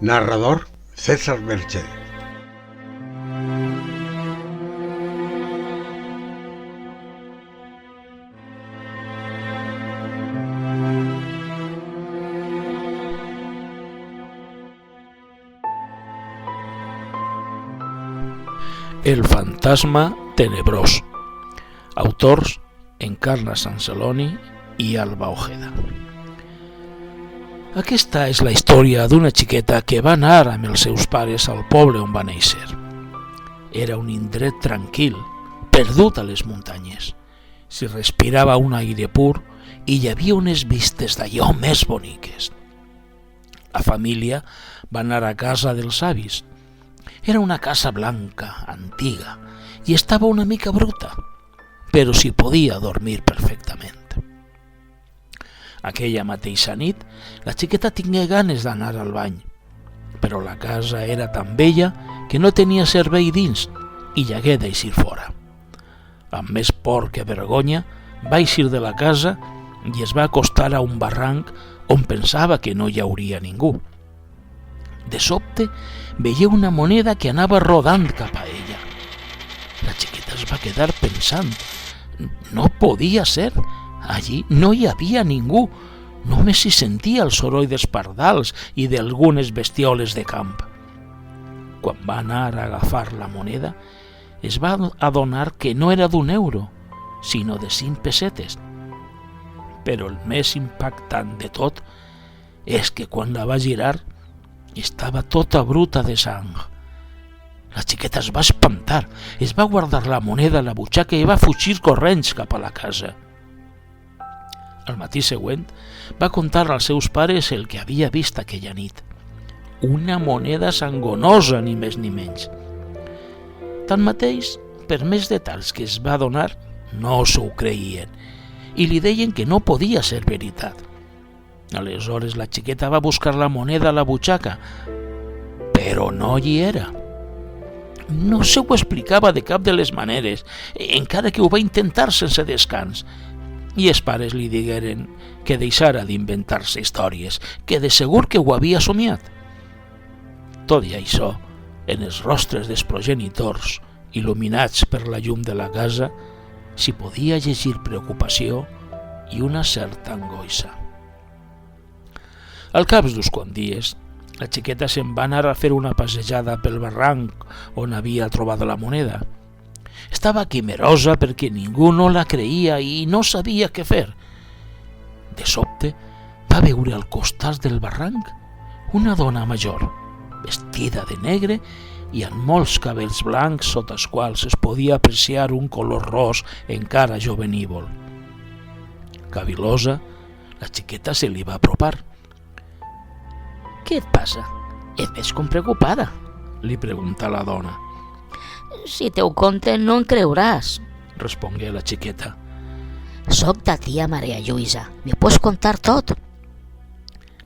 Narrador César Merched. El fantasma tenebrós. Autors Encarna Sanceloni i Alba Ojeda. Aquesta és la història d'una xiqueta que va anar amb els seus pares al poble on va néixer. Era un indret tranquil, perdut a les muntanyes. S'hi respirava un aire pur i hi havia unes vistes d'allò més boniques. La família va anar a casa dels avis. Era una casa blanca, antiga, i estava una mica bruta, però s'hi podia dormir perfectament. Aquella mateixa nit, la xiqueta tingué ganes d'anar al bany, però la casa era tan vella que no tenia servei dins i hi hagué d'eixir fora. Amb més por que vergonya, va eixir de la casa i es va acostar a un barranc on pensava que no hi hauria ningú. De sobte, veia una moneda que anava rodant cap a ella. La xiqueta es va quedar pensant. No podia ser. Allí no hi havia ningú. Només s'hi sentia el soroll dels pardals i d'algunes bestioles de camp. Quan va anar a agafar la moneda, es va adonar que no era d'1 euro, sinó de 5 pessetes. Però el més impactant de tot és que quan la va girar, estava tota bruta de sang. La xiqueta es va espantar, es va guardar la moneda a la butxaca i va fugir corrents cap a la casa. Al matí següent va contar als seus pares el que havia vist aquella nit. Una moneda sangonosa, ni més ni menys. Tanmateix, per més detalls que es va donar, no s'ho creien i li deien que no podia ser veritat. Aleshores la xiqueta va buscar la moneda a la butxaca, però no hi era. No se ho explicava de cap de les maneres, encara que ho va intentar sense descans. I els pares li digueren que deixara d'inventar-se històries, que de segur que ho havia somiat. Tot i això, en els rostres dels progenitors, il·luminats per la llum de la casa, s'hi podia llegir preocupació i una certa angoixa. Al cap d'uns quants dies, la xiqueta se'n va anar a fer una passejada pel barranc on havia trobat la moneda. Estava quimerosa perquè ningú no la creia i no sabia què fer. De sobte, va veure al costat del barranc una dona major, vestida de negre i amb molts cabells blancs sota els quals es podia apreciar un color ros encara jovenívol. Cavilosa, la xiqueta se li va apropar. «Què et passa? Et veig com preocupada», li pregunta la dona. «Si te ho conte no en creuràs», respongué la xiqueta. «Soc ta tia Maria Lluïsa, m'ho pots contar tot?»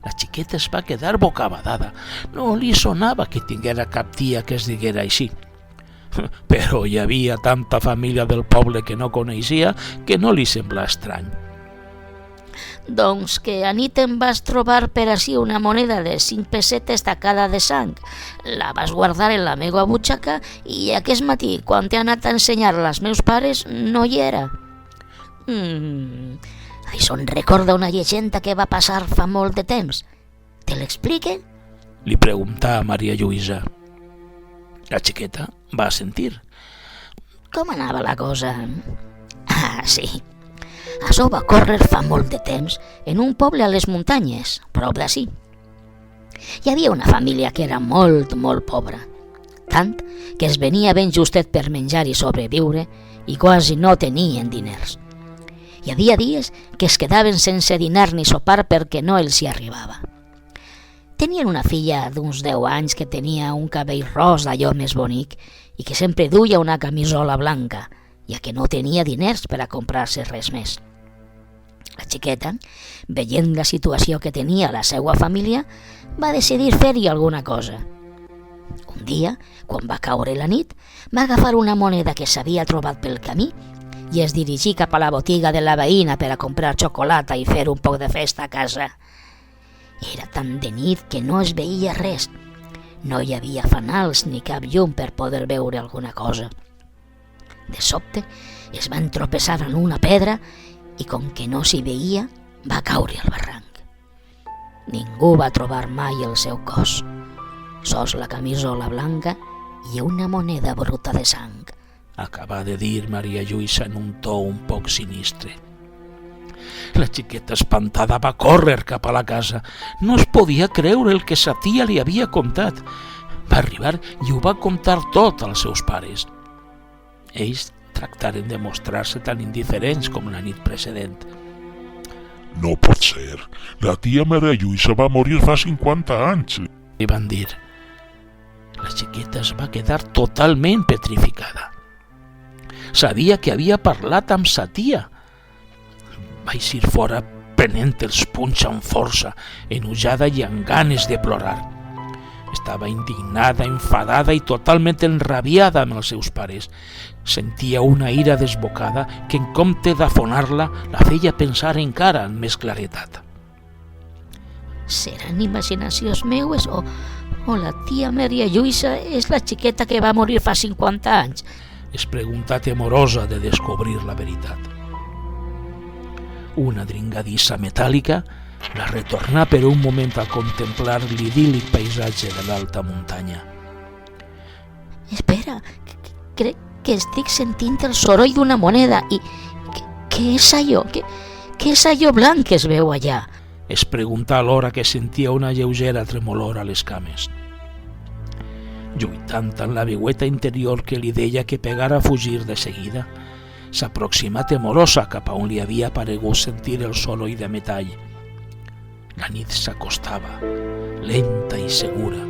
La xiqueta es va quedar bocabadada. No li sonava que tinguera cap tia que es diguera així. Però hi havia tanta família del poble que no coneixia que no li sembla estrany. «Doncs que anit em vas trobar per ací una moneda de 5 pessetes tacada de sang. La vas guardar en la meva butxaca i aquest matí, quan t'he anat a ensenyar-la als meus pares, no hi era». «Això em recorda una llegenda que va passar fa molt de temps. Te l'explique?» li preguntà a Maria Lluïsa. La xiqueta va assentir. «Com anava la cosa?» «Ah, sí. Això va córrer fa molt de temps en un poble a les muntanyes, prop d'ací. Hi havia una família que era molt, molt pobra, tant que es venia ben justet per menjar i sobreviure i quasi no tenien diners. Hi havia dies que es quedaven sense dinar ni sopar perquè no els hi arribava. Tenien una filla d'uns 10 anys que tenia un cabell ros d'allò més bonic i que sempre duia una camisola blanca, ja que no tenia diners per a comprar-se res més. La xiqueta, veient la situació que tenia la seva família, va decidir fer-hi alguna cosa. Un dia, quan va caure la nit, va agafar una moneda que s'havia trobat pel camí i es dirigí cap a la botiga de la veïna per a comprar xocolata i fer un poc de festa a casa. Era tan de nit que no es veia res No hi havia fanals ni cap llum per poder veure alguna cosa. De sobte es va entropeçar en una pedra i, com que no s'hi veia, va caure al barranc. Ningú va trobar mai el seu cos, sols la camisola blanca i una moneda bruta de sang. Acaba de dir Maria Lluïsa en un to un poc sinistre. La xiqueta espantada va córrer cap a la casa. No es podia creure el que sa tia li havia contat. Va arribar i ho va contar tot als seus pares. Ells tractaren de mostrar-se tan indiferents com la nit precedent. No pot ser. La tia Maria Lluïsa va morir fa 50 anys. Li van dir. La xiqueta es va quedar totalment petrificada. Sabia que havia parlat amb sa tia. Va eixir fora prenent els punys amb força, enojada i amb ganes de plorar. Estava indignada, enfadada i totalment enrabiada amb els seus pares. Sentia una ira desbocada que, en compte d'afonar-la, la feia pensar encara amb més claretat. Seran imaginacions meues o la tia Maria Lluïsa és la xiqueta que va morir fa 50 anys? Es preguntà temorosa de descobrir la veritat. Una dringadissa metàl·lica la retornà per un moment a contemplar l'idíl·lic paisatge de l'alta muntanya. Espera, crec que estic sentint el soroll d'una moneda i... Què és allò? Què és allò blanc que es veu allà? Es preguntà alhora que sentia una lleugera tremolor a les cames. Lluitant en la veueta interior que li deia que pegara a fugir de seguida, s'aproximà temorosa cap a on li havia paregut sentir el soroll de metall. La nit s'acostava, lenta i segura,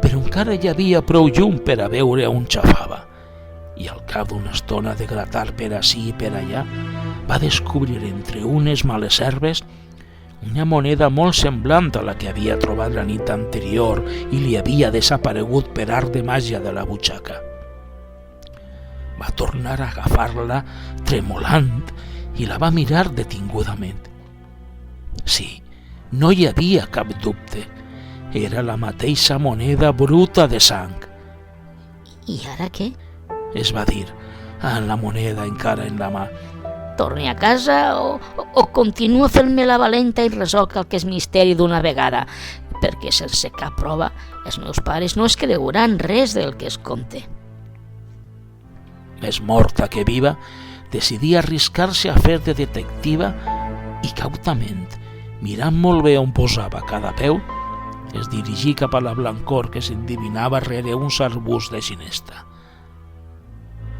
però encara hi havia prou llum per a veure on xafava, i al cap d'una estona de gratar per ací i per allà, va descobrir entre unes males herbes una moneda molt semblant a la que havia trobat la nit anterior i li havia desaparegut per art de màgia de la butxaca. Va tornar a agafar-la tremolant i la va mirar detingudament. Sí, no hi havia cap dubte. Era la mateixa moneda bruta de sang. I ara què? Es va dir, amb la moneda encara en la mà. Torni a casa o continuo fent-me la valenta i resolc el que és misteri d'una vegada, perquè sense cap prova els meus pares no es creuran res del que es conte. Més morta que viva, decidí arriscar-se a fer de detectiva i cautament, mirant molt bé on posava cada peu, es dirigí cap a la blancor que s'endivinava rere uns arbusts de ginesta.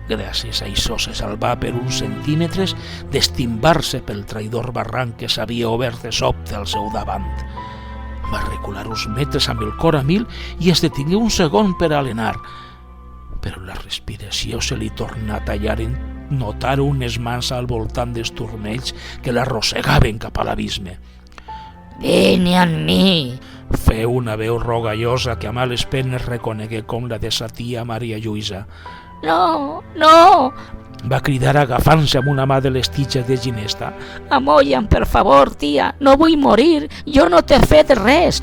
Gràcies a això se salvà per uns centímetres d'estimbar-se pel traïdor barranc que s'havia obert de sobte al seu davant. Va recular uns metres amb el cor a mil i es detingué un segon per alenar, però la respiració se li tornà a tallar en notar unes mans al voltant dels turmells que l'arrossegaven cap a l'abisme. Vine amb mi! Feu una veu rogallosa que a males penes reconegué com la de sa tia Maria Lluïsa. No, no! Va cridar agafant-se amb una mà de les titxes de ginesta. Amolla'm, per favor, tia, no vull morir, jo no t'he fet res.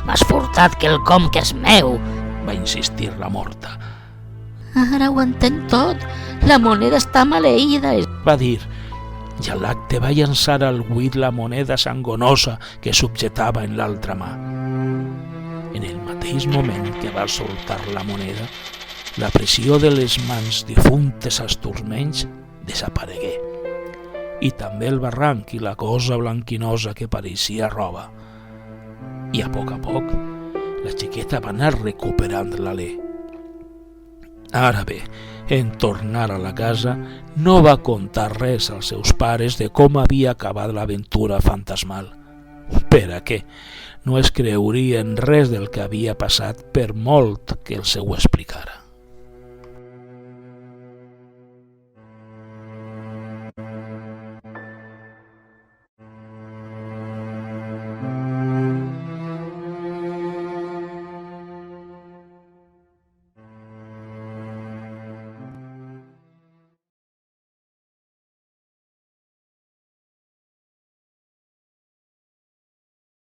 M'has furtat quelcom que és meu, va insistir la morta. Ara ho entenc tot, la moneda està maleïda, va dir, i a l'acte va llançar al buit la moneda sangonosa que subjetava en l'altra mà. En el mateix moment que va soltar la moneda, la pressió de les mans difuntes als turmells desaparegué, i també el barranc i la cosa blanquinosa que pareixia roba. I a poc, la xiqueta va anar recuperant l'alè. Ara bé, en tornar a la casa, no va contar res als seus pares de com havia acabat l'aventura fantasmal. Per a què? No es creurien res del que havia passat per molt que els ho explicara.